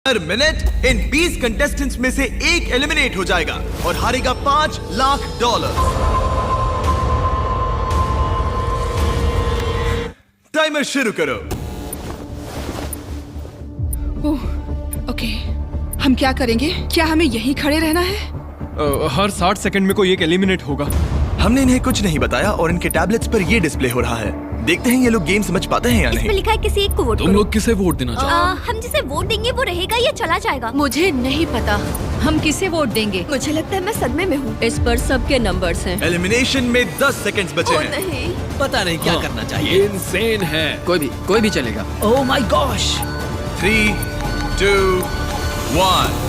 Her minute in 20 contestants में से एक एलिमिनेट हो जाएगा और हारेगा $5 लाख। टाइमर शुरू करो। ओके, हम क्या करेंगे? क्या हमें यहीं खड़े रहना है? हर 60 सेकंड में कोई एक एलिमिनेट होगा। हमने इन्हें कुछ नहीं बताया और इनके टैबलेट्स पर ये डिस्प्ले हो रहा है। देखते हैं ये लोग गेम समझ पाते हैं या नहीं। इसमें लिखा है किसी एक को वोट तुम करो। लोग किसे वोट देना चाहते हो? हम जिसे वोट देंगे वो रहेगा या चला जाएगा? मुझे नहीं पता हम किसे वोट देंगे। मुझे लगता है मैं सदमे में हूँ। इस पर सबके नंबर्स हैं। एलिमिनेशन में 10 सेकंड्स बचे हैं। नहीं, पता नहीं क्या करना चाहिए। ये इंसेन है। कोई भी चलेगा। ओह माय गॉश। 3, 2, 1।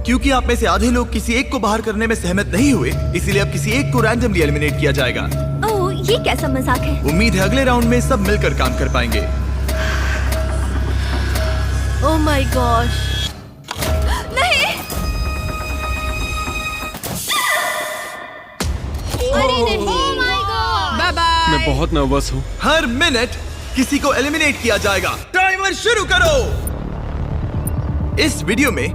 क्योंकि आप में से आधे लोग किसी एक को बाहर करने में सहमत नहीं हुए, इसीलिए अब किसी एक को रैंडमली एलिमिनेट किया जाएगा। ओह, ये कैसा मजाक है? उम्मीद है अगले राउंड में सब मिलकर काम कर पाएंगे। Oh my gosh. नहीं। अरे नहीं। Oh my god. Bye bye. मैं बहुत नर्वस हूँ। हर मिनट किसी को एलिमिनेट किया जाएगा। टाइमर शुरू करो। इस वीडियो में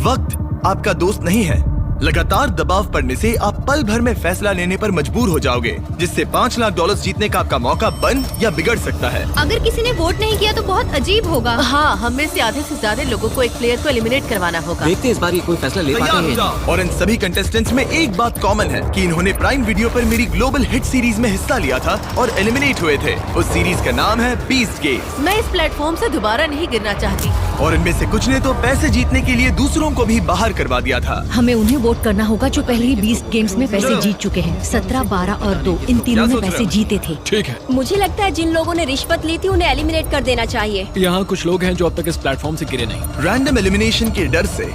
वक्त आपका दोस्त नहीं है। लगातार दबाव पड़ने से आप पल भर में फैसला लेने पर मजबूर हो जाओगे, जिससे $5 लाख जीतने का आपका मौका बन या बिगड़ सकता है। अगर किसी ने वोट नहीं किया तो बहुत अजीब होगा। हाँ, हम में से आधे से ज्यादा लोगों को एक प्लेयर को एलिमिनेट करवाना होगा। देखते हैं इस बार ये कोई फैसला ले पाते तैयार हो हैं। जाओ। और इन सभी कंटेस्टेंट्स में एक बात कॉमन है कि इन्होंने प्राइम वीडियो पर मेरी ग्लोबल हिट सीरीज में हिस्सा लिया था और एलिमिनेट हुए थे। उस सीरीज का नाम है बीस्ट गेम्स। मैं इस प्लेटफॉर्म से दोबारा नहीं गिरना चाहती। और इनमें से कुछ ने तो पैसे जीतने के लिए दूसरों को भी बाहर करवा दिया था। हमें उन्हें वोट करना होगा जो पहले ही 20 गेम्स में पैसे जीत चुके हैं। 17, 12 और 2 इन तीनों क्या में सोच रहे पैसे हो? जीते थे। ठीक है। मुझे लगता है जिन लोगों ने रिश्वत ली थी उन्हें एलिमिनेट कर देना चाहिए। यहाँ कुछ लोग हैं जो अब तक इस प्लेटफॉर्म से गिरे नहीं। रैंडम एलिमिनेशन के डर से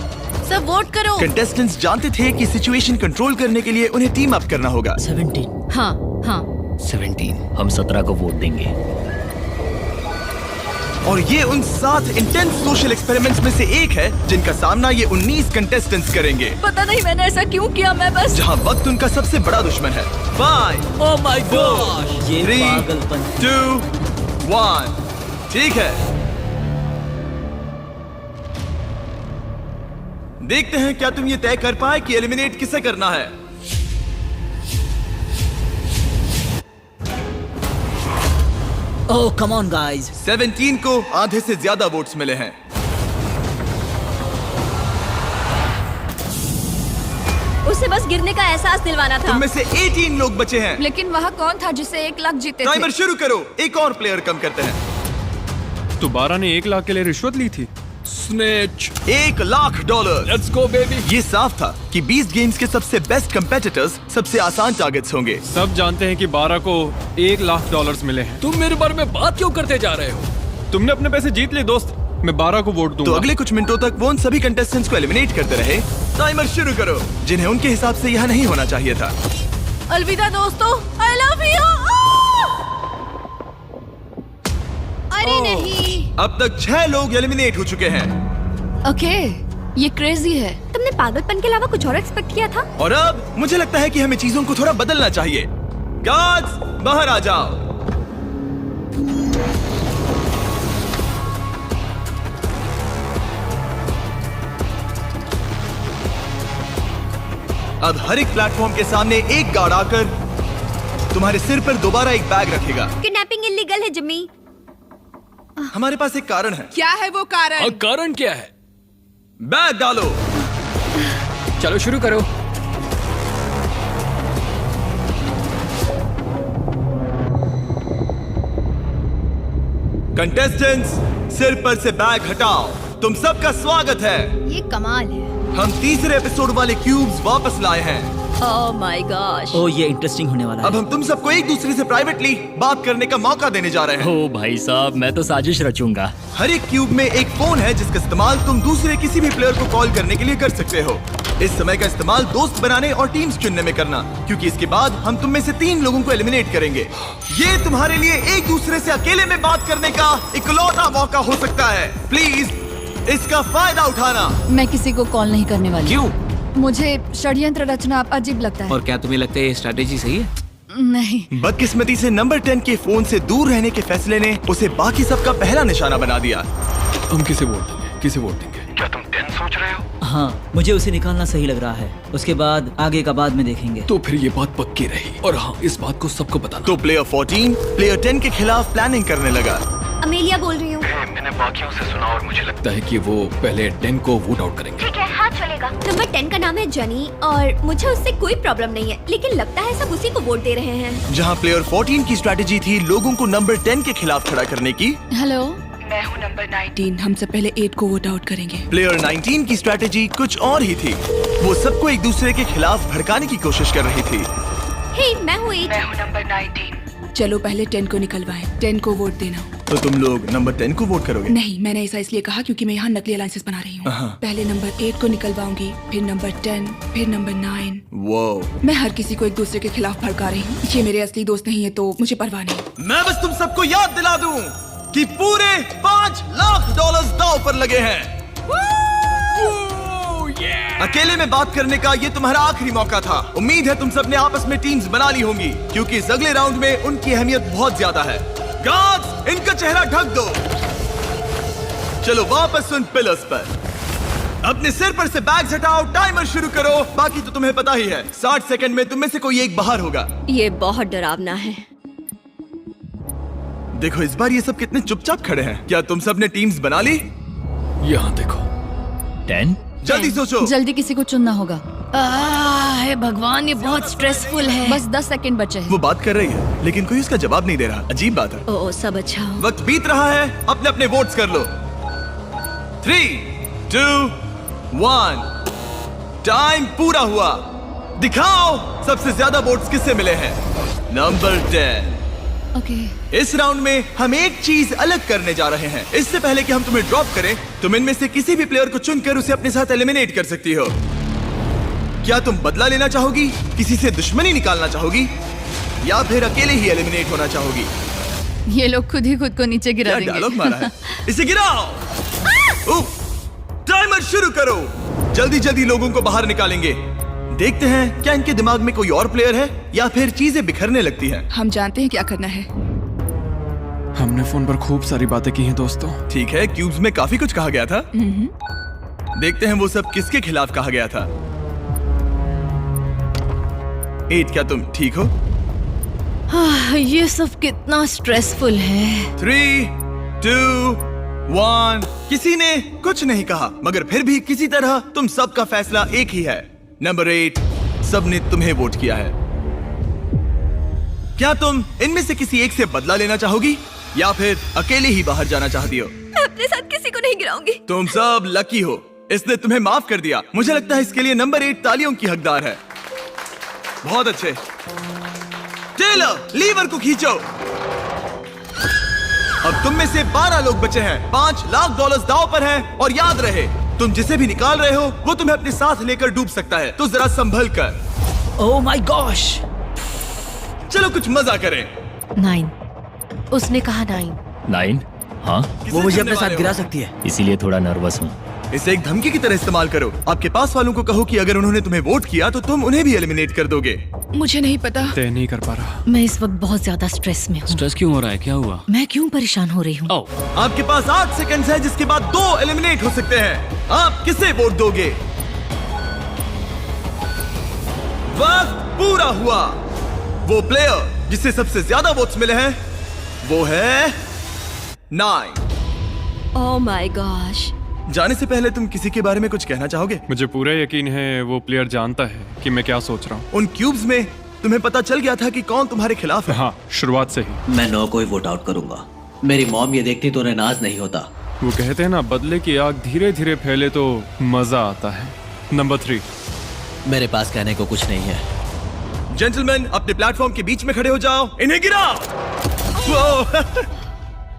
सब वोट करो। कंटेस्टेंट्स जानते थे कि सिचुएशन कंट्रोल करने के लिए उन्हें टीम अप करना होगा। 17। हाँ हाँ। 17। हम 17 को वोट देंगे। और ये उन 7 इंटेंस सोशल एक्सपेरिमेंट्स में से एक है जिनका सामना ये 19 कंटेस्टेंट्स करेंगे, पता नहीं मैंने ऐसा क्यों किया। मैं बस जहां वक्त उनका सबसे बड़ा दुश्मन है। 5, ओह माय गॉश। ये 3, पागलपन। 2, 1। ठीक है, देखते हैं क्या तुम ये तय कर पाए कि एलिमिनेट किसे करना है। ओह कम ऑन गाइस। 17 को आधे से ज्यादा वोट्स मिले हैं। उसे बस गिरने का एहसास दिलवाना था। तुम में से 18 लोग बचे हैं। लेकिन वहाँ कौन था जिसे 1 लाख जीते थे? टाइमर शुरू करो। एक और प्लेयर कम करते हैं। दोबारा ने 1 लाख के लिए रिश्वत ली थी। Snatch. $1 lakh. Let's go baby. ये साफ था कि 20 गेम्स के सबसे बेस्ट कंपेटिटर्स सबसे आसान टारगेट्स होंगे। सब जानते हैं कि 12 को $1 लाख मिले हैं। तुम मेरे बारे में बात क्यों करते जा रहे हो? तुमने अपने पैसे जीत लिए दोस्त। मैं 12 को वोट दूंगा। तो अगले कुछ मिनटों तक वो उन सभी कंटेस्टेंट्स को एलिमिनेट करते रहे। टाइमर शुरू करो, जिन्हें उनके हिसाब से यह नहीं होना चाहिए था। अलविदा दोस्तों। I love you. अरे नहीं। अब तक 6 लोग एलिमिनेट हो चुके हैं ओके, ये क्रेजी है। तुमने पागलपन के अलावा कुछ और एक्सपेक्ट किया था? और अब मुझे लगता है कि हमें चीजों को थोड़ा बदलना चाहिए। गार्ड्स, बाहर आ जाओ। अब हर एक प्लेटफॉर्म के सामने एक गार्ड आकर तुम्हारे सिर पर दोबारा एक बैग रखेगा। किडनैपिंग इलीगल है जिम्मी। हमारे पास एक कारण है। क्या है वो कारण? कारण क्या है? बैग डालो। चलो शुरू करो। कंटेस्टेंट्स, सिर पर से बैग हटाओ। तुम सबका स्वागत है। ये कमाल है। हम तीसरे एपिसोड वाले क्यूब्स वापस लाए हैं। ओह माय गॉश। ओह ये इंटरेस्टिंग होने वाला है। अब हम तुम सबको एक दूसरे से प्राइवेटली बात करने का मौका देने जा रहे हैं। ओ भाई साहब, मैं तो साजिश रचूंगा। हर एक क्यूब में एक फोन है जिसका इस्तेमाल तुम दूसरे किसी भी प्लेयर को कॉल करने के लिए कर सकते हो। इस समय का इस्तेमाल दोस्त बनाने और टीम्स चुनने में करना, क्योंकि इसके बाद हम तुम में से 3 लोगों को एलिमिनेट करेंगे। ये तुम्हारे लिए एक दूसरे से अकेले में बात करने का इकलौता मौका हो सकता है। प्लीज इसका फायदा उठाना। मैं किसी को कॉल नहीं करने वाली। क्यों? मुझे षड्यंत्र रचना अजीब लगता है। और क्या तुम्हें लगता है ये स्ट्रेटेजी सही है? नहीं। बदकिस्मती से नंबर 10 के फोन से दूर रहने के फैसले ने उसे बाकी सबका पहला निशाना बना दिया। हम किसे वोट देंगे? किसे वोट देंगे? हाँ, मुझे उसे निकालना सही लग रहा है। उसके बाद आगे का बाद में देखेंगे। तो फिर ये बात पक्की रही। और हाँ, इस बात को सबको बताना। तो प्लेयर 14 प्लेयर 10 के खिलाफ प्लानिंग करने लगा। अमेलिया बोल रही हूँ। मैंने बाकियों से सुना और मुझे लगता है कि वो पहले 10 को वोट आउट करेंगे। ठीक है, हाँ चलेगा। नंबर 10 का नाम है जनी और मुझे उससे कोई प्रॉब्लम नहीं है, लेकिन लगता है सब उसी को वोट दे रहे हैं। जहां प्लेयर 14 की स्ट्रैटेजी थी लोगों को नंबर 10 के खिलाफ खड़ा करने की, हेलो, मैं हूँ नंबर 19। हम सब पहले 8 को वोट आउट करेंगे। प्लेयर 19 की स्ट्रैटेजी कुछ और ही थी। वो सबको एक दूसरे के खिलाफ भड़काने की कोशिश कर रही थी। हे, मैं हूँ 8। मैं हूँ नंबर 19। चलो पहले 10 को निकलवाएं। 10 को वोट देना। तो तुम लोग नंबर 10 को वोट करोगे? नहीं, मैंने ऐसा इसलिए कहा क्योंकि मैं यहाँ नकली अलायंसेस बना रही हूँ। पहले नंबर 8 को निकलवाऊंगी, फिर नंबर 10, फिर नंबर 9। वो मैं हर किसी को एक दूसरे के खिलाफ भड़का रही हूँ। ये मेरे असली दोस्त नहीं है तो मुझे परवाह नहीं। मैं बस तुम सबको याद दिला दूं कि पूरे $5 लाख दांव पर लगे हैं। अकेले में बात करने का ये तुम्हारा आखिरी मौका था। उम्मीद है तुम सबने आपस में टीम्स बना ली होंगी क्योंकि इस अगले राउंड में उनकी अहमियत बहुत ज्यादा है। गार्ड्स, इनका चेहरा ढक दो। चलो वापस उन पिलर्स पर। अपने सिर पर से बैग्स हटाओ, टाइमर शुरू करो। बाकी तो तुम्हें पता ही है, 60 सेकंड में तुम में से कोई एक बाहर होगा। ये बहुत डरावना है। देखो इस बार ये सब कितने चुपचाप खड़े हैं। क्या तुम सब ने टीम्स बना ली? यहाँ देखो। 10? जल्दी सोचो। जल्दी किसी को चुनना होगा। हे भगवान, ये बहुत स्ट्रेसफुल है। बस 10 सेकंड बचे हैं। वो बात कर रही है लेकिन कोई उसका जवाब नहीं दे रहा। अजीब बात है। ओ सब अच्छा हो। वक्त बीत रहा है, अपने अपने वोट्स कर लो। 3, 2, 1। टाइम पूरा हुआ। दिखाओ सबसे ज्यादा वोट्स किससे मिले हैं। नंबर 10। ओके। इस राउंड में हम एक चीज अलग करने जा रहे हैं। इससे पहले कि हम तुम्हें ड्रॉप करें, तुम इनमें से किसी भी प्लेयर को चुनकर उसे अपने साथ एलिमिनेट कर सकती हो। क्या तुम बदला लेना चाहोगी, किसी से दुश्मनी निकालना चाहोगी, या फिर अकेले ही एलिमिनेट होना चाहोगी? ये लोग खुद ही खुद को नीचे गिरा क्या देंगे। डायलॉग मारा है। इसे गिराओ। टाइमर शुरू करो। जल्दी जल्दी लोगों को बाहर निकालेंगे। देखते हैं क्या इनके दिमाग में कोई और प्लेयर है या फिर चीजें बिखरने लगती हैं। हम जानते हैं क्या करना है। हमने फोन पर खूब सारी बातें की हैं दोस्तों। ठीक है, क्यूब्स में काफी कुछ कहा गया था। देखते हैं वो सब किसके खिलाफ कहा गया था। 8, क्या तुम ठीक हो? ये सब कितना स्ट्रेसफुल है। 3, 2, 1। किसी ने कुछ नहीं कहा मगर फिर भी किसी तरह तुम सबका फैसला एक ही है। नंबर 8, सबने तुम्हें वोट किया है। क्या तुम इनमें से किसी एक से बदला लेना चाहोगी या फिर अकेले ही बाहर जाना चाहती हो? मैं अपने साथ किसी को नहीं गिराऊंगी। तुम सब लकी हो, इसने तुम्हें माफ कर दिया। मुझे लगता है इसके लिए नंबर 8 तालियों की हकदार है। बहुत अच्छे। टेलर, लीवर को खींचो। अब तुम में से 12 लोग बचे हैं। $5 लाख दांव पर हैं और याद रहे, तुम जिसे भी निकाल रहे हो वो तुम्हें अपने साथ लेकर डूब सकता है, तो जरा संभल कर। ओह माय गॉश। चलो कुछ मजा करें। 9। उसने कहा 9। 9? हाँ, वो मुझे अपने साथ गिरा सकती है। इसीलिए थोड़ा नर्वस हूँ। इसे एक धमकी की तरह इस्तेमाल करो। आपके पास वालों को कहो कि अगर उन्होंने तुम्हें वोट किया तो तुम उन्हें भी एलिमिनेट कर दोगे। मुझे नहीं पता। तय नहीं कर पा रहा। मैं इस वक्त बहुत ज्यादा स्ट्रेस में हूँ। स्ट्रेस क्यों हो रहा है? क्या हुआ? मैं क्यों परेशान हो रही हूँ? आपके पास 8 सेकंड्स है जिसके बाद 2 एलिमिनेट हो सकते हैं। आप किसे वोट दोगे? वक्त पूरा हुआ। वो प्लेयर जिसे सबसे ज्यादा वोट्स मिले हैं वो है 9। ओह माय गॉश। जाने से पहले तुम किसी के बारे में कुछ कहना चाहोगे? मुझे पूरा यकीन है वो प्लेयर जानता है कि मैं क्या सोच रहा हूँ। उन क्यूब्स में तुम्हें पता चल गया था कि कौन तुम्हारे खिलाफ है। हाँ, शुरुआत से ही। मैं 9 को ही वोट आउट करूंगा। मेरी मॉम ये देखती तो उन्हें नाज नहीं होता। वो कहते हैं ना, बदले की आग धीरे धीरे फैले तो मजा आता है। नंबर 3। मेरे पास कहने को कुछ नहीं है। जेंटलमैन, अपने प्लेटफॉर्म के बीच में खड़े हो जाओ। इन्हें गिराओ।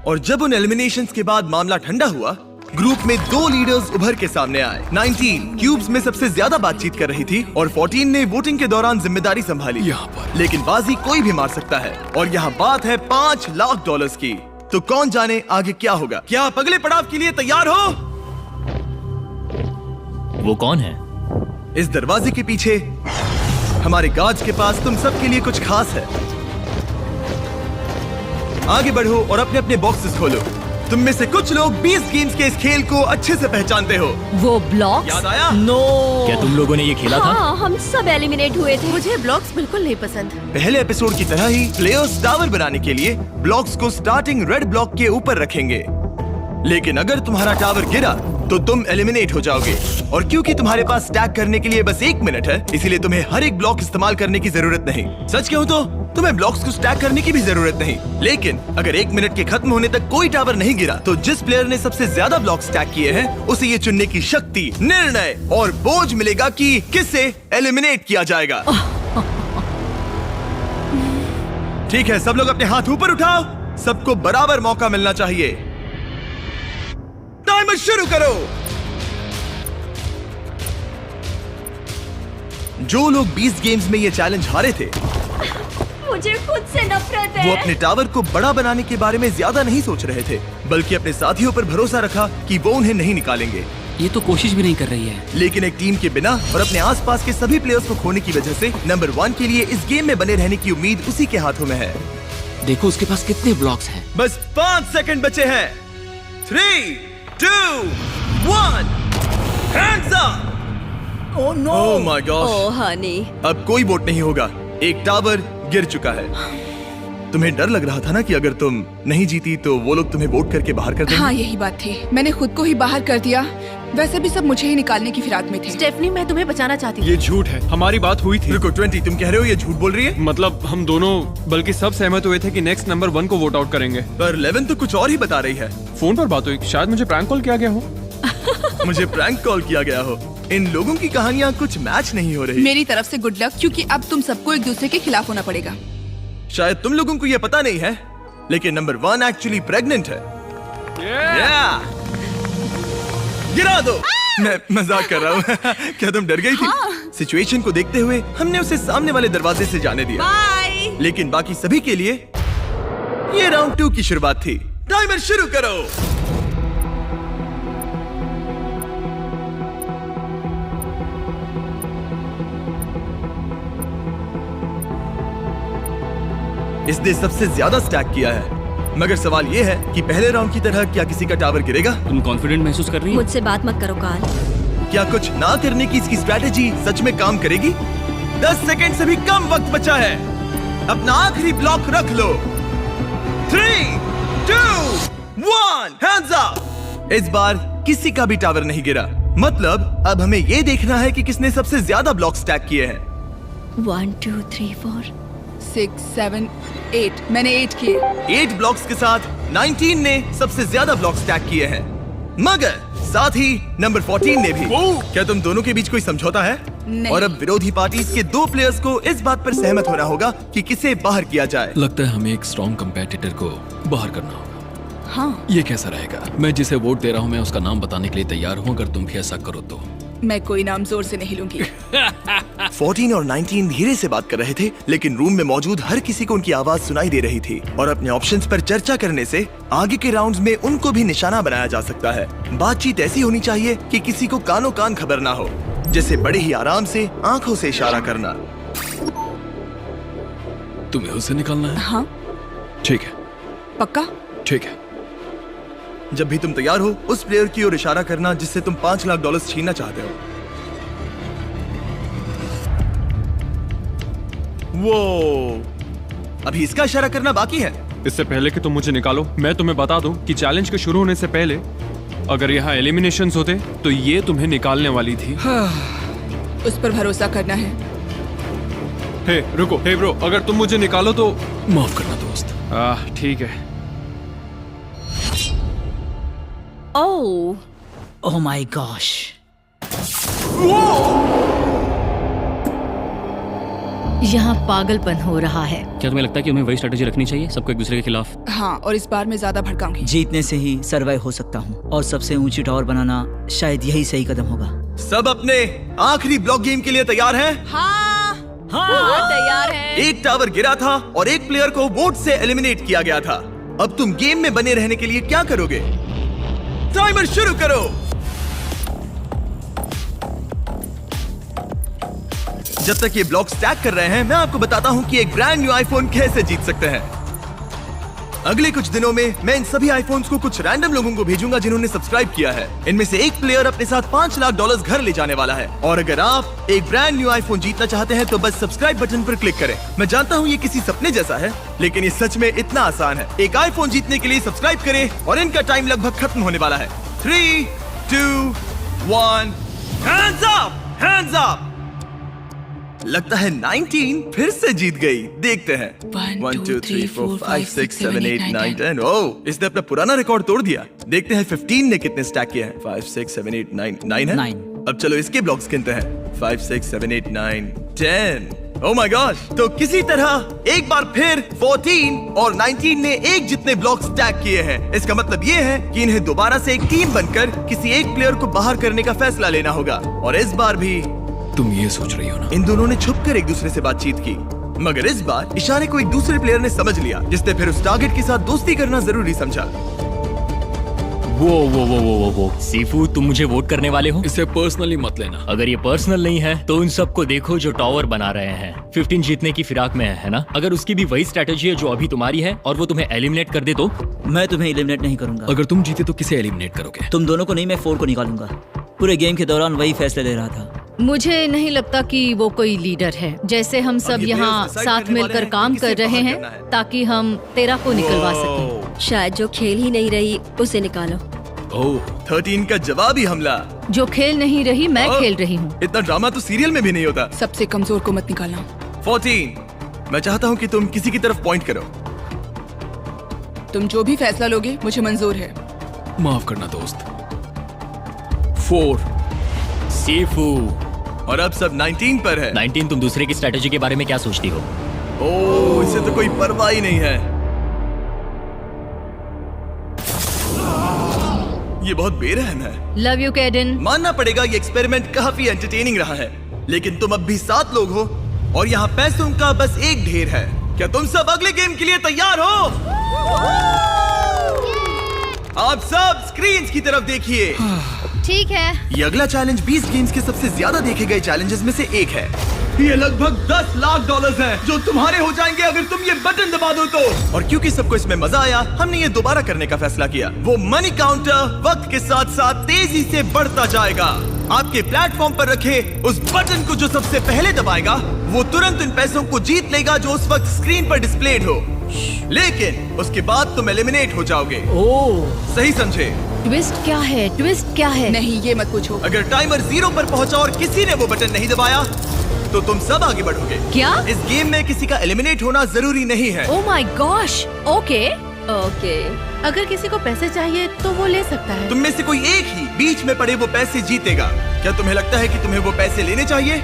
और जब उन एलिमिनेशंस के बाद मामला ठंडा हुआ, ग्रुप में 2 लीडर्स उभर के सामने आए। 19 क्यूब्स में सबसे ज्यादा बातचीत कर रही थी और 14 ने वोटिंग के दौरान जिम्मेदारी संभाली। यहाँ पर लेकिन बाजी कोई भी मार सकता है और यहाँ बात है $5 लाख की। तो कौन जाने आगे क्या होगा। क्या आप अगले पड़ाव के लिए तैयार हो? वो कौन है? इस दरवाजे के पीछे हमारे गार्ड्स के पास तुम सबके लिए कुछ खास है। आगे बढ़ो और अपने अपने बॉक्सेस खोलो। तुम में से कुछ लोग 20 गेम्स के इस खेल को अच्छे से पहचानते हो। वो ब्लॉक्स? याद आया? नो। क्या तुम लोगों ने ये खेला था? हाँ, हम सब एलिमिनेट हुए थे। मुझे ब्लॉक्स बिल्कुल नहीं पसंद। पहले एपिसोड की तरह ही प्लेयर्स टावर बनाने के लिए ब्लॉक्स को स्टार्टिंग रेड ब्लॉक के ऊपर रखेंगे, लेकिन अगर तुम्हारा टावर गिरा तो तुम एलिमिनेट हो जाओगे। और क्योंकि तुम्हारे पास स्टैक करने के लिए बस 1 मिनट है, इसीलिए तुम्हें हर एक ब्लॉक इस्तेमाल करने की जरूरत नहीं। सच कहूँ तो तुम्हें ब्लॉक्स को स्टैक करने की भी जरूरत नहीं, लेकिन अगर 1 मिनट के खत्म होने तक कोई टावर नहीं गिरा तो जिस प्लेयर ने सबसे ज्यादा ब्लॉक स्टैक किए हैं उसे ये चुनने की शक्ति, निर्णय और बोझ मिलेगा कि किसे एलिमिनेट किया जाएगा। ठीक है, सब लोग अपने हाथ ऊपर उठाओ। सबको बराबर मौका मिलना चाहिए। टाइमर शुरू करो। जो लोग 20 गेम्स में ये चैलेंज हारे थे, मुझे खुद से नफरत है। वो अपने टावर को बड़ा बनाने के बारे में ज्यादा नहीं सोच रहे थे, बल्कि अपने साथियों पर भरोसा रखा कि वो उन्हें नहीं निकालेंगे। ये तो कोशिश भी नहीं कर रही है। लेकिन एक टीम के बिना और अपने आसपास के सभी प्लेयर्स को खोने की वजह से नंबर 1 के लिए इस गेम में बने रहने की उम्मीद उसी के हाथों में है। देखो उसके पास कितने ब्लॉक्स हैं। बस 5 सेकंड बचे हैं। 3, 2, 1, hands up. Oh no. Oh my god. Oh honey. अब कोई वोट नहीं होगा। एक टावर गिर चुका है। तुम्हें डर लग रहा था ना कि अगर तुम नहीं जीती तो वो लोग तुम्हें वोट करके बाहर कर देंगे। हाँ, यही बात थी। मैंने खुद को ही बाहर कर दिया। वैसे भी सब मुझे ही निकालने की फिराक में थे। स्टेफनी, मैं तुम्हें बचाना चाहती हूँ। ये झूठ है, हमारी बात हुई थी। रुको 20, तुम कह रहे हो ये झूठ बोल रही है? मतलब हम दोनों, बल्कि सब सहमत हुए थे कि नेक्स्ट नंबर 1 को वोट आउट करेंगे। पर 11 तो कुछ और ही बता रही है। फोन पर बात हुई, शायद मुझे प्रैंक कॉल किया गया हो। मुझे प्रैंक कॉल किया गया हो। इन लोगों की कहानियाँ कुछ मैच नहीं हो रही। मेरी तरफ से गुड लक, क्योंकि अब तुम सबको एक दूसरे के खिलाफ होना पड़ेगा। शायद तुम लोगों को ये पता नहीं है, लेकिन नंबर 1 एक्चुअली प्रेग्नेंट है। Yeah! गिरा दो। मैं मजाक कर रहा हूँ। क्या तुम डर गई थी? सिचुएशन को देखते हुए हमने उसे सामने वाले दरवाजे से जाने दिया। बाय। लेकिन बाकी सभी के लिए ये राउंड 2 की शुरुआत थी। टाइमर शुरू करो। इसने सबसे ज्यादा स्टैक किया है, मगर सवाल ये है कि पहले राउंड की तरह क्या किसी का टावर गिरेगा? तुम कॉन्फिडेंट महसूस कर रही हो? मुझसे बात मत करो काल। क्या कुछ ना करने की इसकी स्ट्रैटेजी सच में काम करेगी? 10 सेकंड से भी कम वक्त बचा है। अपना आखिरी ब्लॉक रख लो। 3, 2, 1, हैंड्स अप। इस बार किसी का भी टावर नहीं गिरा। मतलब अब हमें ये देखना है कि किसने सबसे ज्यादा ब्लॉक स्टैक किए हैं। 1, 2, 3, 4, 6, 7, 8। मैंने 8 किए। 8 ब्लॉक्स के साथ 19 ने सबसे ज्यादा ब्लॉक स्टैक किए हैं, मगर साथ ही नंबर 14 ने भी। क्या तुम दोनों के बीच कोई समझौता है? नहीं। और अब विरोधी पार्टी के 2 प्लेयर्स को इस बात पर सहमत होना होगा कि किसे बाहर किया जाए। लगता है हमें एक स्ट्रॉन्ग कंपेटिटर को बाहर करना होगा। हाँ, ये कैसा रहेगा? मैं जिसे वोट दे रहा हूँ मैं उसका नाम बताने के लिए तैयार हूँ, अगर तुम भी ऐसा करो तो। मैं कोई नाम जोर से नहीं लूंगी। 14 और 19 धीरे से बात कर रहे थे, लेकिन रूम में मौजूद हर किसी को उनकी आवाज सुनाई दे रही थी और अपने ऑप्शंस पर चर्चा करने से आगे के राउंड्स में उनको भी निशाना बनाया जा सकता है। बातचीत ऐसी होनी चाहिए कि किसी को कानों कान खबर ना हो, जैसे बड़े ही आराम से आंखों से इशारा करना। तुम्हें उसे निकालना है? हाँ, ठीक है, पक्का? ठीक है। जब भी तुम तैयार हो उस प्लेयर की ओर इशारा करना जिससे तुम $5 लाख छीनना चाहते हो। वो अभी इसका इशारा करना बाकी है। इससे पहले कि तुम मुझे निकालो, मैं तुम्हें बता दूं कि चैलेंज के शुरू होने से पहले अगर यहाँ एलिमिनेशंस होते तो ये तुम्हें निकालने वाली थी। उस पर भरोसा करना है। हे रुको, हे ब्रो, अगर तुम मुझे निकालो तो माफ करना दोस्त। ठीक है। ओह, ओह माय गॉश। यहाँ पागलपन हो रहा है। क्या तुम्हें लगता है कि हमें वही स्ट्रेटेजी रखनी चाहिए, सबको एक दूसरे के खिलाफ? हाँ, और इस बार मैं ज्यादा भड़काऊंगी। जीतने से ही सरवाइव हो सकता हूँ और सबसे ऊंची टावर बनाना शायद यही सही कदम होगा। सब अपने आखिरी ब्लॉक गेम के लिए तैयार हैं? हाँ, तैयार है। एक टावर गिरा था और एक प्लेयर को वोट से एलिमिनेट किया गया था। अब तुम गेम में बने रहने के लिए क्या करोगे? टाइमर शुरू करो। जब तक ये ब्लॉक स्टैक कर रहे हैं, मैं आपको बताता हूं कि एक ब्रांड न्यू आईफोन कैसे जीत सकते हैं। अगले कुछ दिनों में मैं इन सभी आईफोन्स को कुछ रैंडम लोगों को भेजूंगा जिन्होंने सब्सक्राइब किया है। इनमें से एक प्लेयर अपने साथ $5 लाख घर ले जाने वाला है। और अगर आप एक ब्रांड न्यू आईफोन जीतना चाहते हैं तो बस सब्सक्राइब बटन पर क्लिक करें। मैं जानता हूँ ये किसी सपने जैसा है, लेकिन ये सच में इतना आसान है। एक आईफोन जीतने के लिए सब्सक्राइब करें और इनका टाइम लगभग खत्म होने वाला है। 3, 2, 1, हैंड्स अप, हैंड्स अप। लगता है 19 फिर से जीत गई। देखते हैं। 1, 2, 3, 4, 5, 6, 7, 8, 9, 10। ओह, इसने अपना पुराना रिकॉर्ड तोड़ दिया। देखते हैं 15 ने कितने स्टैक किया है। 5, 6, 7, 8, 9 है। 9। अब चलो इसके ब्लॉक्स गिनते हैं। 5, 6, 7, 8, 9, 10। ओह माय गॉश। तो किसी तरह एक बार फिर 14 और 19 ने एक जितने ब्लॉक स्टैक किए हैं। इसका मतलब ये है कि इन्हें दोबारा से एक टीम बनकर किसी एक प्लेयर को बाहर करने का फैसला लेना होगा। और इस बार भी तुम ये सोच रही हो ना? इन दोनों ने छुपकर एक दूसरे से बातचीत की, मगर इस बार इशारे को एक दूसरे प्लेयर ने समझ लिया, जिसने फिर उस टारगेट के साथ दोस्ती करना जरूरी समझा। वो सीफू, तुम मुझे वोट करने वाले हो? इसे पर्सनली मत लेना। अगर ये पर्सनल नहीं है तो उन सबको देखो जो टावर बना रहे हैं। 15 जीतने की फिराक में है ना? अगर उसकी भी वही स्ट्रेटेजी है जो अभी तुम्हारी है और वो तुम्हें एलिमिनेट कर दे तो? मैं तुम्हें एलिमिनेट नहीं करूंगा। अगर तुम जीते तो किसे एलिमिनेट करोगे? तुम दोनों को नहीं, मैं 4 को निकालूंगा। पूरे गेम के दौरान वही फैसले ले रहा था। मुझे नहीं लगता कि वो कोई लीडर है। जैसे हम सब ये यहाँ players decide साथ करने वाले मिलकर हैं काम कि कर किसे रहे बाहर हैं करना है। ताकि हम 13 को निकलवा सकें। शायद जो खेल ही नहीं रही उसे निकालो। ओह, 13 का जवाबी हमला। जो खेल नहीं रही मैं खेल रही हूँ। इतना ड्रामा तो सीरियल में भी नहीं होता। सबसे कमजोर को मत निकालना। 14, मैं चाहता हूँ कि तुम किसी की तरफ पॉइंट करो। तुम जो भी फैसला लोगे मुझे मंजूर है। माफ करना दोस्त। 4। सीफू। और अब सब 19 पर है। 19, तुम दूसरे की स्ट्रेटेजी के बारे में क्या सोचती हो? ओह, इसे तो कोई परवाह ही नहीं है। ये बहुत बेरहम है। Love you कैडन। मानना पड़ेगा ये एक्सपेरिमेंट काफी एंटरटेनिंग रहा है, लेकिन तुम अब भी 7 लोग हो और यहाँ पैसों का बस एक ढेर है। क्या तुम सब अगले गेम के लिए तैयार हो? आप सब स्क्रीन्स की तरफ देखिए। ठीक है। ये अगला चैलेंज 20 गेम्स के सबसे ज्यादा देखे गए चैलेंजेस में से एक है। ये लगभग $10 लाख हैं जो तुम्हारे हो जाएंगे अगर तुम ये बटन दबा दो तो। और क्योंकि सबको इसमें मजा आया, हमने ये दोबारा करने का फैसला किया। वो मनी काउंटर वक्त के साथ साथ तेजी से बढ़ता जाएगा। आपके प्लेटफॉर्म पर रखे उस बटन को जो सबसे पहले दबाएगा वो तुरंत उन पैसों को जीत लेगा जो उस वक्त स्क्रीन पर डिस्प्लेड हो। लेकिन उसके बाद तुम एलिमिनेट हो जाओगे। ओह, सही समझे? ट्विस्ट क्या है? ट्विस्ट क्या है? नहीं, ये मत पूछो। अगर टाइमर 0 पर पहुंचा और किसी ने वो बटन नहीं दबाया तो तुम सब आगे बढ़ोगे। क्या? इस गेम में किसी का एलिमिनेट होना जरूरी नहीं है। ओह माय गॉश। ओके। ओके, अगर किसी को पैसे चाहिए तो वो ले सकता है। तुम में से कोई एक ही बीच में पड़े वो पैसे जीतेगा। क्या तुम्हें लगता है कि तुम्हें वो पैसे लेने चाहिए,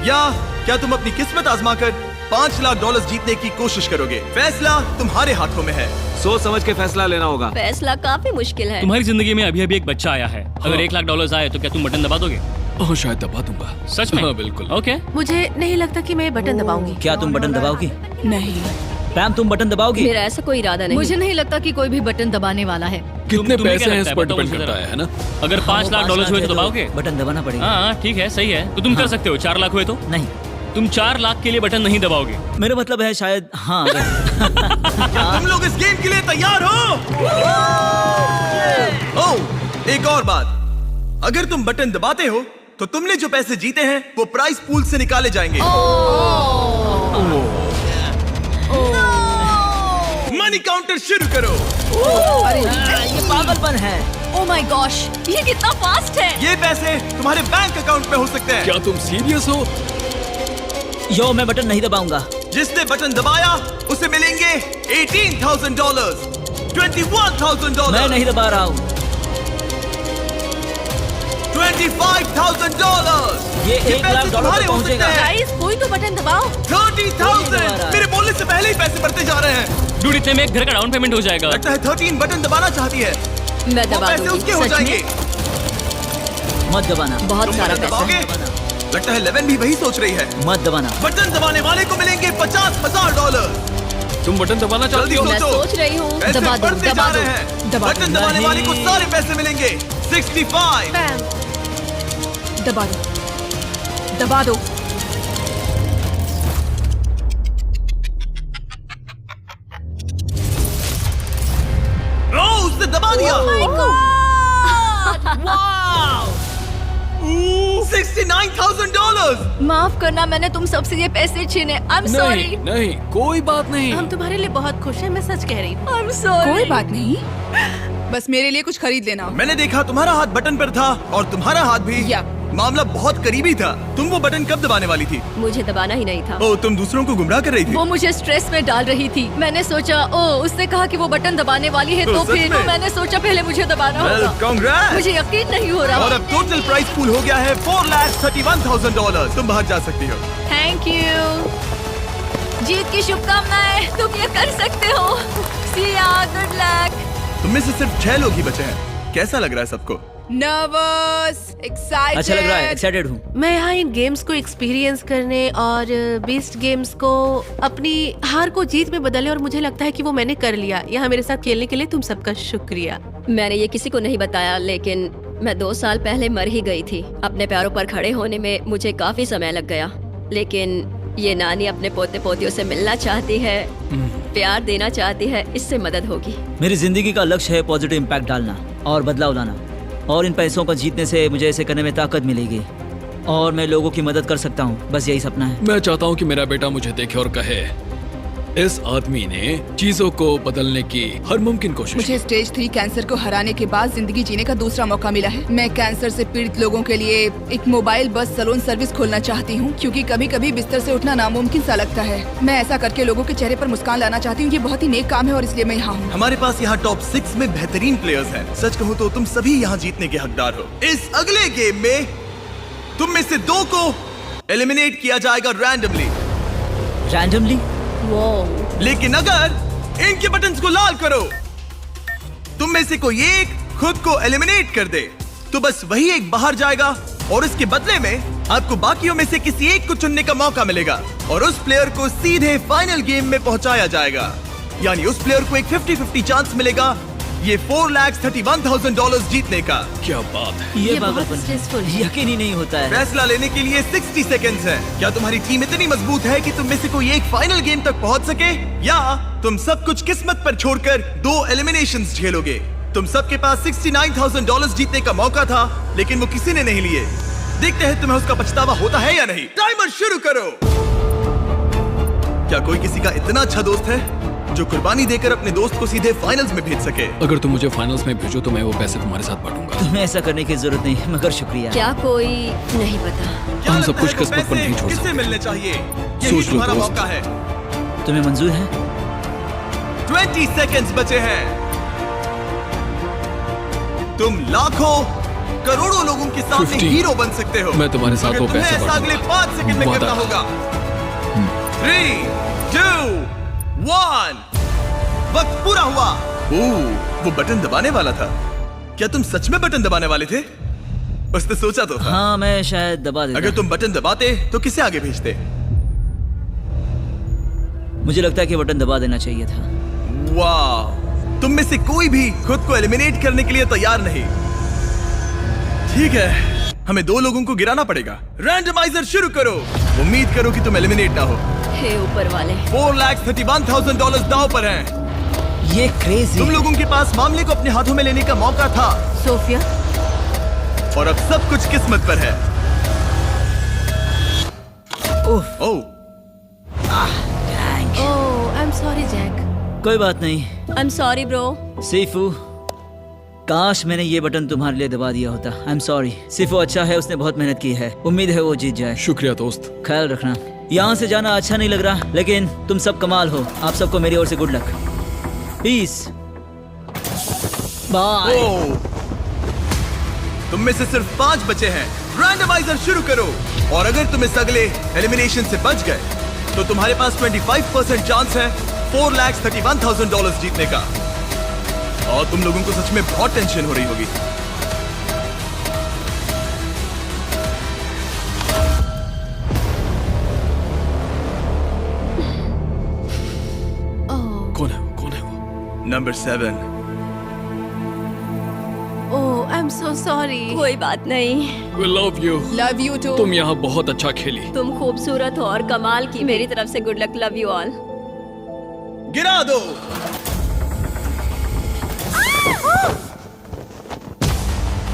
या क्या तुम अपनी किस्मत आजमाकर $5 लाख जीतने की कोशिश करोगे? फैसला तुम्हारे हाथों में है। सोच समझ के फैसला लेना होगा। फैसला काफी मुश्किल है। तुम्हारी जिंदगी में अभी अभी एक बच्चा आया है। अगर $1 लाख आए तो क्या तुम बटन दबा दोगे? ओह, शायद दबा दूंगा। सच में? हाँ, बिल्कुल। ओके। मुझे नहीं लगता कि मैं ये बटन दबाऊंगी। क्या तुम बटन दबाओगी? नहीं। पैम, तुम बटन दबाओगी? मेरा ऐसा कोई इरादा नहीं। मुझे नहीं लगता कि कोई भी बटन दबाने वाला है। कितने तुम्हें पैसे क्या हैं लगता इस पर बताओ डिपेंड मुझे करता जरा। है ना? अगर $5 लाख हुए तो दबाओगे? बटन दबाना पड़ेगा। हाँ ठीक है, सही है। तो तुम कर सकते हो। 4 लाख हुए तो? नहीं, तुम 4 लाख के लिए बटन नहीं दबाओगे? मेरा मतलब है शायद। हाँ। क्या तुम लोग इस गेम के लिए तैयार हो? ओह, एक और बात, अगर तुम बटन दबाते हो तो तुमने जो पैसे जीते हैं वो प्राइस पूल से निकाले जाएंगे। मनी काउंटर शुरू करो। अरे ये पागलपन है। ओह माय गॉश, ये कितना फास्ट है। ये पैसे तुम्हारे बैंक अकाउंट में हो सकते हैं। क्या तुम सीरियस हो? यो, मैं बटन नहीं दबाऊंगा। जिसने बटन दबाया उसे मिलेंगे $18,000, $21,000, मैं नहीं दबा रहा हूँ। $25,000। ये $1 लाख तुम्हारे हो सकते पहुंचेगा। हैं। गाइस, कोई तो बटन दबाओ। 30,000। मेरे बोलने से पहले ही पैसे बढ़ते जा रहे हैं। डूड, इतने में एक घर का डाउन पेमेंट हो जाएगा। लगता है 13 बटन दबाना चाहती है। मैं वो दबा पैसे दूंगी। उसके हो सच जाएंगे। मत दबाना। बहुत तुम सारा बटन पैसा दबाओगे? है। लगता है 11 भी वही सोच रही है। मत दबाना। बटन दबाने वाले को मिलेंगे $50,000। तुम बटन दबाना जल्दी चाहती हो? मैं सोचो। सोच रही हूँ। पैसे दबा दो, बढ़ते दबा जा दो, रहे हैं। दबा दो। बटन दबाने वाले को सारे पैसे मिलेंगे। 65। पैम, दबा दो, दबा दो। $69,000। माफ करना, मैंने तुम सबसे ये पैसे छीने। I am sorry. नहीं नहीं, कोई बात नहीं। हम तुम्हारे लिए बहुत खुश हैं, मैं सच कह रही हूँ। I am sorry. कोई बात नहीं, बस मेरे लिए कुछ खरीद लेना। मैंने देखा तुम्हारा हाथ बटन पर था और तुम्हारा हाथ भी। या। मामला बहुत करीबी था। तुम वो बटन कब दबाने वाली थी? मुझे दबाना ही नहीं था। ओ, तुम दूसरों को गुमराह कर रही थी। वो मुझे स्ट्रेस में डाल रही थी। मैंने सोचा उसने कहा कि वो बटन दबाने वाली है, तो सच फिर में? मैंने सोचा पहले मुझे दबाना Well, होगा। congrats! मुझे यकीन नहीं हो रहा। और अब टोटल प्राइस पूल हो गया है $431,000। तुम बाहर जा सकती हो। Thank you. जीत की शुभकामनाएं, तुम ये कर सकते हो। See ya, good luck। तुम में से सिर्फ 6 लोग ही बचे हैं। कैसा लग रहा है सबको? Nervous, excited. अच्छा लग रहा है, एक्साइटेड हूँ। मैं यहाँ इन गेम्स को एक्सपीरियंस करने और बीस्ट गेम्स को अपनी हार को जीत में बदलने, और मुझे लगता है कि वो मैंने कर लिया। यहाँ मेरे साथ खेलने के लिए तुम सबका शुक्रिया। मैंने ये किसी को नहीं बताया, लेकिन मैं 2 साल पहले मर ही गई थी। अपने पैरों पर खड़े होने में मुझे काफी समय लग गया, लेकिन ये नानी अपने पोते पोतियों से मिलना चाहती है, प्यार देना चाहती है। इससे मदद होगी। मेरी जिंदगी का लक्ष्य है पॉजिटिव इम्पैक्ट डालना और बदलाव लाना, और इन पैसों को जीतने से मुझे ऐसे करने में ताकत मिलेगी और मैं लोगों की मदद कर सकता हूँ। बस यही सपना है। मैं चाहता हूँ कि मेरा बेटा मुझे देखे और कहे, इस आदमी ने चीजों को बदलने की हर मुमकिन कोशिश मुझे स्टेज 3 कैंसर को हराने के बाद जिंदगी जीने का दूसरा मौका मिला है। मैं कैंसर से पीड़ित लोगों के लिए एक मोबाइल बस सैलून सर्विस खोलना चाहती हूँ, क्योंकि कभी कभी बिस्तर से उठना नामुमकिन सा लगता है। मैं ऐसा करके लोगों के चेहरे पर मुस्कान लाना चाहती हूँ। ये बहुत ही नेक काम है और इसलिए मैं यहाँ हूँ। हमारे पास यहाँ टॉप 6 में बेहतरीन प्लेयर्स हैं। सच कहूँ तो तुम सभी यहाँ जीतने के हकदार हो। इस अगले गेम में तुम में से 2 को एलिमिनेट किया जाएगा रैंडमली। रैंडमली? लेकिन अगर इनके बटन्स को लाल करो, तुम में से कोई एक खुद को एलिमिनेट कर दे, तो बस वही एक बाहर जाएगा और इसके बदले में आपको बाकियों में से किसी एक को चुनने का मौका मिलेगा और उस प्लेयर को सीधे फाइनल गेम में पहुंचाया जाएगा। यानी उस प्लेयर को एक 50-50 चांस मिलेगा ये $431,000 जीतने का। क्या बात है। ये बहुत पागलपन stressful है। यकीन ही नहीं होता है। फैसला लेने के लिए 60 सेकेंड्स है। क्या तुम्हारी टीम इतनी मजबूत है कि तुम में से कोई एक फाइनल गेम तक पहुंच सके, या तुम सब कुछ किस्मत पर छोड़कर 2 एलिमिनेशंस झेलोगे? तुम सबके पास $69,000 जीतने का मौका था, लेकिन वो किसी ने नहीं लिए। देखते हैं तुम्हें उसका पछतावा होता है या नहीं। टाइमर शुरू करो। क्या कोई किसी का इतना अच्छा दोस्त है जो कुर्बानी देकर अपने दोस्त को सीधे फाइनल्स में भेज सके? अगर तुम मुझे फाइनल्स में भेजो तो मैं वो पैसे तुम्हारे साथ बांटूंगा। तुम्हें ऐसा करने की जरूरत नहीं, मगर शुक्रिया। क्या कोई नहीं पता। क्या हम सब लगता कुछ है वो किस्मत पर पैसे नहीं छोड़ किससे सकते। मिलने चाहिए? यही सोच लो तुम्हारा दोस्त। मौका है। तुम्हें मंजूर है? 20 सेकेंड्स बचे हैं। तुम लाखों करोड़ों लोगों के सामने 50 हीरो बन सकते हो। मैं तुम्हारे साथ मगर वो तुम्हें पैसे ऐसा अगले बांटूंगा। 5 सेकंड में वादा। करना होगा। 3, 2, 1। वक्त पूरा हुआ। वो बटन दबाने वाला था। क्या तुम सच में बटन दबाने वाले थे? उसने सोचा तो था। हाँ, मैं शायद दबा देता। अगर तुम बटन दबाते तो किसे आगे भेजते? मुझे लगता है कि बटन दबा देना चाहिए था। वाह, तुम में से कोई भी खुद को एलिमिनेट करने के लिए तैयार नहीं। ठीक है, हमें 2 लोगों को गिराना पड़ेगा। रैंडमाइजर शुरू करो। उम्मीद करो कि तुम एलिमिनेट ना हो। हे ऊपर वाले। $431,000 दांव पर हैं। ये क्रेजी। तुम लोगों के पास मामले को अपने हाथों में लेने का मौका था, सोफिया, और अब सब कुछ किस्मत पर है। ओह, ओह, ओह आई एम सॉरी जैक। कोई बात नहीं। I am sorry bro. सीफू, काश मैंने ये बटन तुम्हारे लिए दबा दिया होता। I am sorry. सीफू अच्छा है, उसने बहुत मेहनत की है। उम्मीद है वो जीत जाए। शुक्रिया दोस्त। ख्याल रखना। यहाँ से जाना अच्छा नहीं लग रहा, लेकिन तुम सब कमाल हो। आप सबको मेरी ओर से गुड लक। पीस। बाय। ओह। तुम में से सिर्फ 5 बचे हैं। रैंडमाइजर शुरू करो, और अगर तुम इस अगले एलिमिनेशन से बच गए तो तुम्हारे पास 25% चांस है $431,000 जीतने का। और तुम लोगों को सच में बहुत टेंशन हो रही होगी। कौन है वो? Number 7। Oh I am so sorry. कोई बात नहीं। We love you। Love you too. तुम यहाँ बहुत अच्छा खेली। तुम खूबसूरत हो और कमाल की। मेरी तरफ से good luck. Love you all. गिरा दो।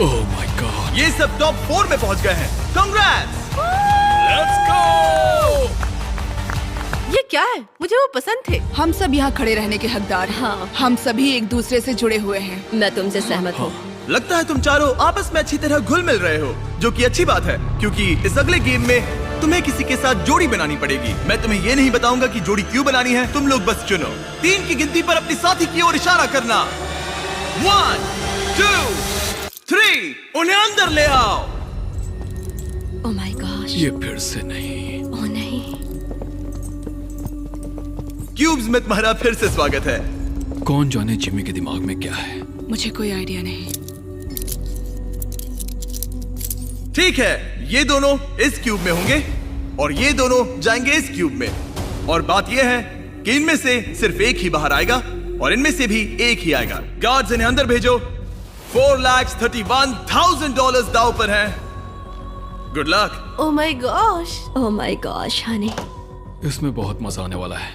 ओह माय गॉड, ये सब टॉप 4 में पहुंच गए हैं। कांग्रेट्स! Let's go! ये क्या है? मुझे वो पसंद थे। हम सब यहाँ खड़े रहने के हकदार हैं। हाँ। हम सभी एक दूसरे से जुड़े हुए हैं। मैं तुमसे सहमत हूँ। लगता है तुम चारों आपस में अच्छी तरह घुल मिल रहे हो, जो कि अच्छी बात है, क्योंकि इस अगले गेम में तुम्हें किसी के साथ जोड़ी बनानी पड़ेगी। मैं तुम्हें ये नहीं बताऊंगा कि जोड़ी क्यों बनानी है, तुम लोग बस चुनो। 3 की गिनती पर अपने साथी की ओर इशारा करना। 1, 2, 3, उन्हें अंदर ले आओ। ओह माय गॉश, ये फिर से नहीं। ओह नहीं। क्यूब्स में तुम्हारा फिर से स्वागत है। कौन जाने जिमी के दिमाग में क्या है। मुझे कोई आइडिया नहीं। ठीक है, ये दोनों इस क्यूब में होंगे और ये दोनों जाएंगे इस क्यूब में। और बात यह है कि इनमें से सिर्फ एक ही बाहर आएगा और इनमें से भी एक ही आएगा। गार्ड्स इन्हें अंदर भेजो। $4,31,000 दाव पर हैं। Good luck. Oh my gosh. Oh my gosh Honey. इसमें बहुत मजा आने वाला है।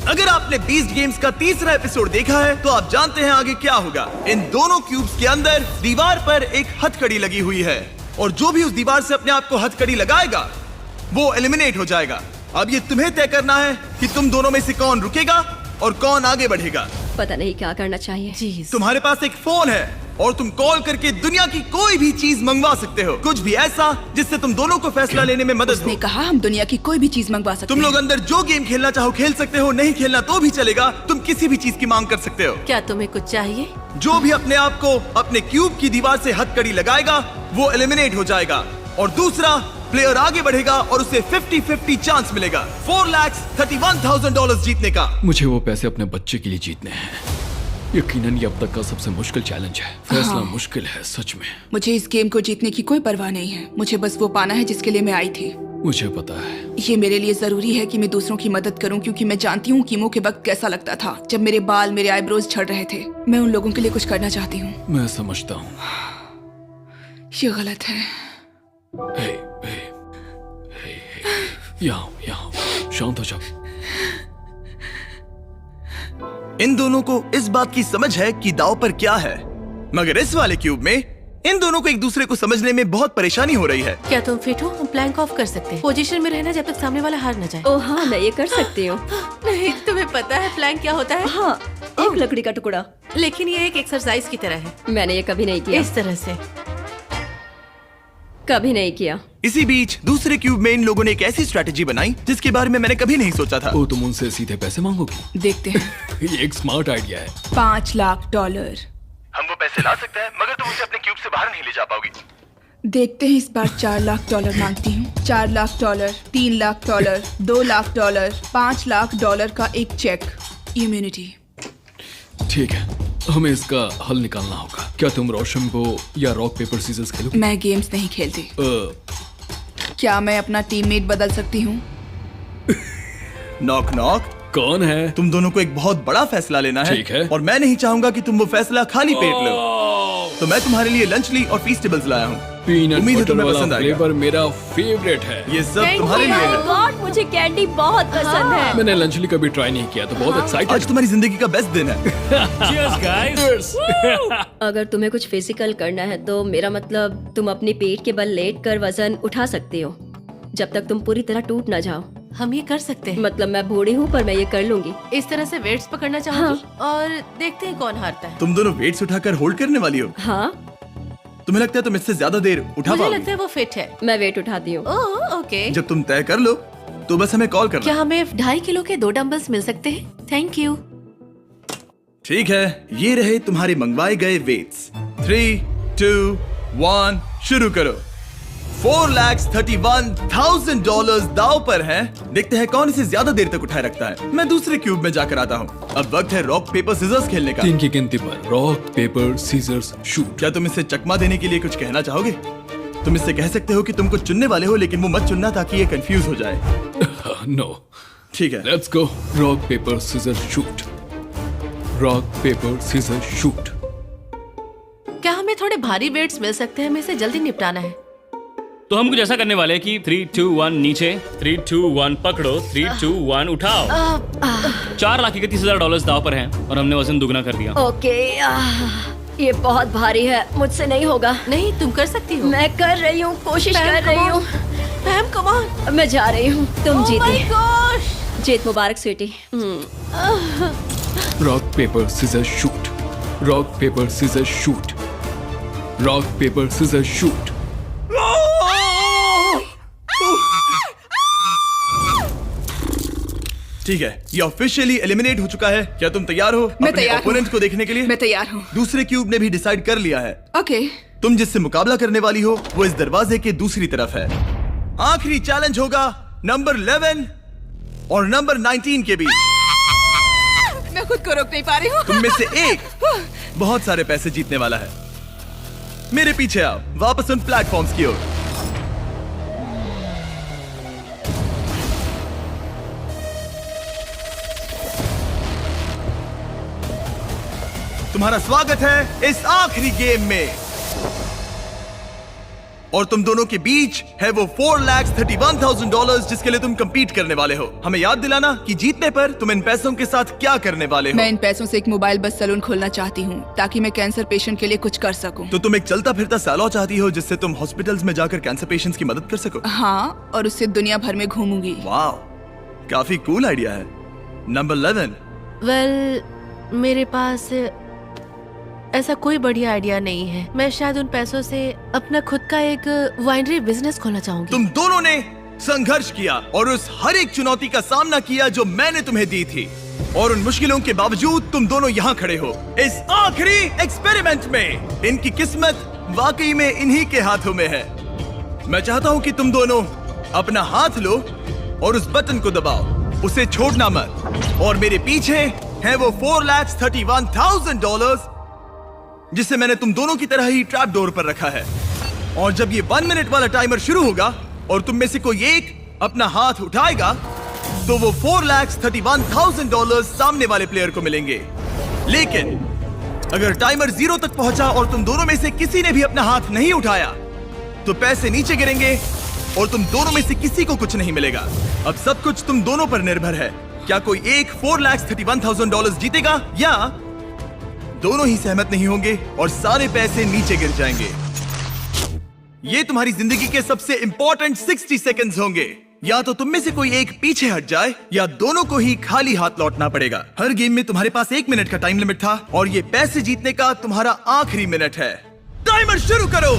अगर आपने बीस्ट गेम्स का तीसरा एपिसोड देखा है तो आप जानते हैं आगे क्या होगा। इन दोनों क्यूब्स के अंदर दीवार पर एक हथकड़ी लगी हुई है और जो भी उस दीवार से अपने आप को हथकड़ी लगाएगा वो एलिमिनेट हो जाएगा। अब ये तुम्हें तय करना है कि तुम दोनों में से कौन रुकेगा और कौन आगे बढ़ेगा। पता नहीं क्या करना चाहिए। जीज। तुम्हारे पास एक फोन है और तुम कॉल करके दुनिया की कोई भी चीज मंगवा सकते हो, कुछ भी ऐसा जिससे तुम दोनों को फैसला लेने में मदद उसने हो। कहा हम दुनिया की कोई भी चीज मंगवा सकते तुम हैं। लोग अंदर जो गेम खेलना चाहो खेल सकते हो, नहीं खेलना तो भी चलेगा। तुम किसी भी चीज की मांग कर सकते हो। क्या तुम्हें कुछ चाहिए? जो भी अपने आप को अपने क्यूब की दीवार से हथकड़ी लगाएगा वो एलिमिनेट हो जाएगा और दूसरा प्लेयर आगे बढ़ेगा और उसे 50-50 चांस मिलेगा $4,31,000 जीतने का। मुझे वो पैसे अपने बच्चे के लिए जीतने हैं। यकीनन ये अब तक का सबसे मुश्किल चैलेंज है। फैसला मुश्किल है सच में। मुझे इस गेम को जीतने की कोई परवाह नहीं है। मुझे बस वो पाना है जिसके लिए मैं आई थी। मुझे पता है। ये मेरे लिए जरूरी है कि मैं दूसरों की मदद करूं, क्योंकि मैं जानती हूँ कीमो के वक्त कैसा लगता था जब मेरे बाल, मेरे आईब्रोज झड़ रहे थे। मैं उन लोगों के लिए कुछ करना चाहती हूँ। मैं समझता हूँ। ये गलत है। हे, हे, हे, हे। यहाँ शांत हो जाओ। इन दोनों को इस बात की समझ है कि दाव पर क्या है, मगर इस वाले क्यूब में इन दोनों को एक दूसरे को समझने में बहुत परेशानी हो रही है। क्या तुम फिट हो? हम प्लैंक ऑफ कर सकते हैं। पोजीशन में रहना जब तक सामने वाला हार न जाए। ओह हाँ, मैं ये कर सकती हूँ। नहीं, तुम्हें पता है प्लैंक क्या होता है? हाँ, एक लकड़ी का टुकड़ा। लेकिन ये एक एक्सरसाइज की तरह है। मैंने ये कभी नहीं किया। इस तरह से कभी नहीं किया। इसी बीच दूसरे क्यूब में इन लोगों ने एक ऐसी स्ट्रेटेजी बनाई जिसके बारे में मैंने कभी नहीं सोचा था। ओ, तुम उनसे सीधे पैसे मांगोगी? देखते हैं। ये एक स्मार्ट आइडिया है। $5 लाख। हम वो पैसे ला सकते हैं, मगर तुम उसे अपने क्यूब से बाहर नहीं ले जा पाओगी। देखते हैं, इस बार $4 लाख मांगती हूँ। $4 लाख, $3 लाख, $2 लाख, $5 लाख का एक चेक। इम्यूनिटी। ठीक है, हमें इसका हल निकालना होगा। क्या तुम रोशनबो या रॉक पेपर सीजर्स खेलोगे? मैं गेम्स नहीं खेलती। क्या मैं अपना टीममेट बदल सकती हूँ? Knock knock. कौन है? तुम दोनों को एक बहुत बड़ा फैसला लेना है। ठीक है। और मैं नहीं चाहूंगा कि तुम वो फैसला खाली पेट लो। तो मैं तुम्हारे लिए लंच ली और फीस्टेबल्स लाया हूँ। पीनट उम्मीद है बटर तुम्हें वाला पसंद आएगा। फ्लेवर मेरा फेवरेट है। ये सब तुम्हारे लिए है। गॉड, मुझे कैंडी बहुत पसंद है। मैंने लंचली कभी ट्राई नहीं किया तो बहुत एक्साइटेड। आज तुम्हारी जिंदगी का बेस्ट दिन है। Cheers, guys. अगर तुम्हें कुछ फिजिकल करना है तो मेरा मतलब तुम अपनी पेट के बल लेट कर वजन उठा सकती हो जब तक तुम पूरी तरह टूट ना जाओ। हम ये कर सकते हैं। मतलब मैं बूढ़ी हूँ पर मैं ये कर लूंगी। इस तरह से वेट्स पकड़ना चाहूंगी और देखते हैं कौन हारता है। तुम दोनों वेट्स उठाकर होल्ड करने वाली हो। हाँ, तुम्हें लगता है तुम इससे ज्यादा देर उठा मुझे पाओगी? लगता है वो फिट है। मैं वेट उठाती हूँ। Oh okay. जब तुम तय कर लो तो बस हमें कॉल करना। क्या हमें 2.5 किलो के 2 डंबल्स मिल सकते हैं? Thank you. ठीक है, ये रहे तुम्हारे मंगवाए गए वेट्स। 3, 2, 1 शुरू करो। $4,31,000 दाव पर है। देखते हैं कौन इसे ज्यादा देर तक उठाए रखता है। मैं दूसरे क्यूब में जाकर आता हूँ। अब वक्त है रॉक पेपर सीजर्स खेलने का। 3 की गिनती पर रॉक पेपर सीजर्स शूट। क्या तुम इसे चकमा देने के लिए कुछ कहना चाहोगे? तुम इससे कह सकते हो कि तुम कुछ चुनने वाले हो, लेकिन वो मत चुनना ताकि ये कंफ्यूज हो जाए। नो, ठीक है, let's go. Rock paper scissor shoot. Rock paper scissor shoot. क्या हमें थोड़े भारी वेट्स मिल सकते हैं? हमें इसे जल्दी निपटाना है। तो हम कुछ ऐसा करने वाले हैं कि 3, 2, 1 नीचे, 3, 2, 1 पकड़ो, 3, 2, 1 उठाओ। $4,31,000 दाव पर हैं और हमने वजन दुगना कर दिया। ओके, ये बहुत भारी है, मुझसे नहीं होगा। नहीं, तुम कर सकती हो। मैं कर रही हूँ, कोशिश Pam, कर रही come हूँ। Pam come on. मैं जा रही हूँ, तुम Oh my जीती। gosh! जीत मुबारक sweetie. Rock paper scissor shoot, rock paper scissor shoot, rock paper scissor shoot. ठीक है, ये ऑफिशियली एलिमिनेट हो चुका है। क्या तुम तैयार हो मैं अपने तैयार हूँ। ओपोनेंट को देखने के लिए? मैं तैयार हूँ। दूसरे क्यूब ने भी डिसाइड कर लिया है। ओके। तुम जिससे मुकाबला करने वाली हो वो इस दरवाजे के दूसरी तरफ है। आखिरी चैलेंज होगा नंबर 11 और नंबर 19 के बीच। मैं खुद को रोक नहीं पा रही हूँ। तुम में से एक बहुत सारे पैसे जीतने वाला है। मेरे पीछे आओ, वापस उन प्लेटफॉर्म्स की ओर। तुम्हारा स्वागत है इस आखिरी गेम में, और तुम दोनों के बीच है वो $4,31,000 जिसके लिए तुम compete करने वाले हो। हमें याद दिलाना कि जीतने पर तुम इन पैसों के साथ क्या करने वाले हो। मैं इन पैसों से एक मोबाइल बस सैलून खोलना चाहती हूँ ताकि मैं कैंसर पेशेंट के लिए कुछ कर सकूँ। तो तुम एक चलता फिरता सैलून चाहती हो जिससे तुम हॉस्पिटल्स में जाकर कैंसर पेशेंट्स की मदद कर सको। हाँ, और उससे दुनिया भर में घूमूंगी। वाह, काफी कूल आइडिया है। नंबर 11। वेल, मेरे पास ऐसा कोई बढ़िया आइडिया नहीं है। मैं शायद उन पैसों से अपना खुद का एक वाइनरी बिजनेस खोलना चाहूंगी। तुम दोनों ने संघर्ष किया और उस हर एक चुनौती का सामना किया जो मैंने तुम्हें दी थी, और उन मुश्किलों के बावजूद तुम दोनों यहाँ खड़े हो इस आखिरी एक्सपेरिमेंट में। इनकी किस्मत वाकई में इन्हीं के हाथों में है। मैं चाहता हूँ कि तुम दोनों अपना हाथ लो और उस बटन को दबाओ, उसे छोड़ना मत। और मेरे पीछे है वो $4,31,000 जिसे मैंने तुम दोनों की तरह ही ट्रैप डोर पर रखा है। और जब ये 1 मिनट वाला टाइमर शुरू होगा और तुम में से कोई एक अपना हाथ उठाएगा तो वो $4,31,000 सामने वाले प्लेयर को मिलेंगे। लेकिन अगर टाइमर 0 तक पहुंचा और तुम दोनों में से किसी ने भी अपना हाथ नहीं उठाया तो पैसे नीचे गिरेंगे और तुम दोनों में से किसी को कुछ नहीं मिलेगा। अब सब कुछ तुम दोनों पर निर्भर है। क्या कोई एक $4,31,000 जीतेगा या दोनों ही सहमत नहीं होंगे और सारे पैसे नीचे गिर जाएंगे। ये तुम्हारी जिंदगी के सबसे इंपॉर्टेंट 60 सेकंड्स होंगे। या तो तुम में से कोई एक पीछे हट जाए या दोनों को ही खाली हाथ लौटना पड़ेगा। हर गेम में तुम्हारे पास 1 मिनट का टाइम लिमिट था और ये पैसे जीतने का तुम्हारा आखिरी मिनट है। टाइमर शुरू करो।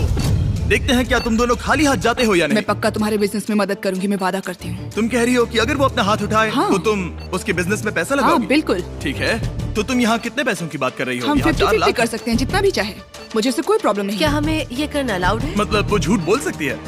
देखते हैं क्या तुम दोनों खाली हाथ जाते हो या नहीं। मैं पक्का तुम्हारे बिजनेस में मदद करूंगी, मैं वादा करती हूँ। तुम कह रही हो कि अगर वो अपना हाथ उठाए हाँ। तो तुम उसके बिजनेस में पैसा लगाओगी? हाँ, बिल्कुल। ठीक है, तो तुम यहाँ कितने पैसों की बात कर रही हो? हम यहाँ 4 50-50 लाख? कर सकते हैं, जितना भी चाहे। मुझे इससे कोई प्रॉब्लम नहीं क्या है। हमें ये करना अलाउड है? मतलब वो झूठ बोल सकती है।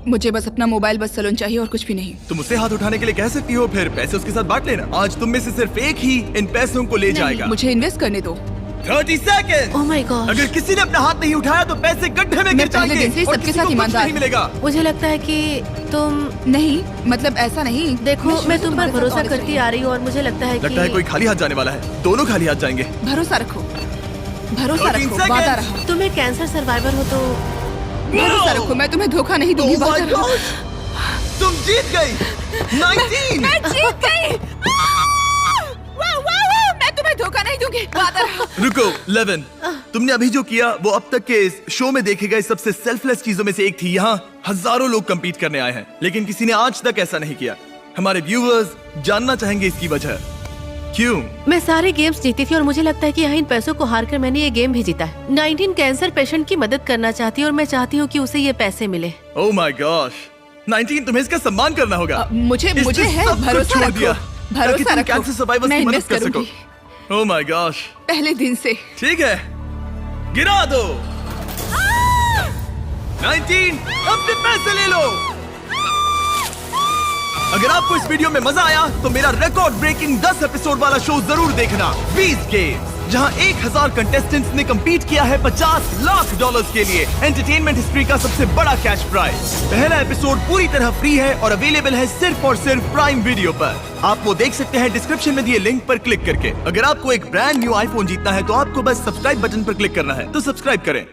मुझे बस अपना मोबाइल बस सैलून चाहिए और कुछ भी नहीं। तुम उसे हाथ उठाने के लिए कह सकती हो, फिर पैसे उसके साथ बांट लेना। आज तुम में से सिर्फ एक ही इन पैसों को ले जाएगा। मुझे इन्वेस्ट करने दो। 30 सेकंड। Oh my God. अगर किसी ने अपना हाथ नहीं उठाया तो पैसे गड्ढे में गिर मैं पहले जाएंगे दिन से ही और सबके किसी साथ को कुछ ईमानदार नहीं हूँ। मिलेगा। मुझे लगता है कि तुम नहीं, मतलब ऐसा नहीं। देखो, मैं तुम पर तुम्हारे साथ भरोसा honest करती आ रही हूँ और मुझे लगता है लगता है कोई कि खाली हाथ जाने वाला है। दोनों खाली हाथ जाएंगे। भरोसा रखो, भरोसा 13 रखो, वादा seconds। रहा। तुम एक कैंसर सर्वाइवर हो तो भरोसा रखो, मैं तुम्हें धोखा नहीं दूंगी। Oh my वादा रहा। gosh! तुम जीत गई। 19। मैं जीत गई। मैं तुम्हें धोखा नहीं दूंगी, वादा रहा। रुको 11, तुमने अभी जो किया वो अब तक के इस शो में देखे गए सबसे सेल्फलेस चीजों में से एक थी। यहाँ हजारों लोग compete करने आए हैं लेकिन किसी ने आज तक ऐसा नहीं किया। हमारे व्यूअर्स जानना चाहेंगे इसकी वजह। क्यों? मैं सारे गेम्स जीती थी और मुझे लगता है कि यहाँ इन पैसों को हारकर मैंने ये गेम भी जीता है। 19 कैंसर पेशेंट की मदद करना चाहती हूँ और मैं चाहती हूँ कि उसे ये पैसे मिले। Oh my gosh! 19, तुम्हें इसका सम्मान करना होगा। मुझे इसने है सब कुछ भरोसा छोड़ रखो, दिया ताकि भरोसा तुम रखो। कैंसर सर्वाइवर्स मैं की मदद इन्वेस्ट कर सको। करूंगी Oh my gosh! पहले दिन से। ठीक है, गिरा दो। 19, अपने पैसे ले लो। अगर आपको इस वीडियो में मजा आया तो मेरा रिकॉर्ड ब्रेकिंग 10 एपिसोड वाला शो जरूर देखना, बीस गेम्स, जहां 1000 कंटेस्टेंट्स ने कंपीट किया है $50 लाख के लिए एंटरटेनमेंट हिस्ट्री का सबसे बड़ा कैश प्राइज। पहला एपिसोड पूरी तरह फ्री है और अवेलेबल है सिर्फ और सिर्फ प्राइम वीडियो पर। आप वो देख सकते हैं डिस्क्रिप्शन में दिए लिंक पर क्लिक करके। अगर आपको एक ब्रांड न्यू आईफोन जीतना है तो आपको बस सब्सक्राइब बटन पर क्लिक करना है, तो सब्सक्राइब करें।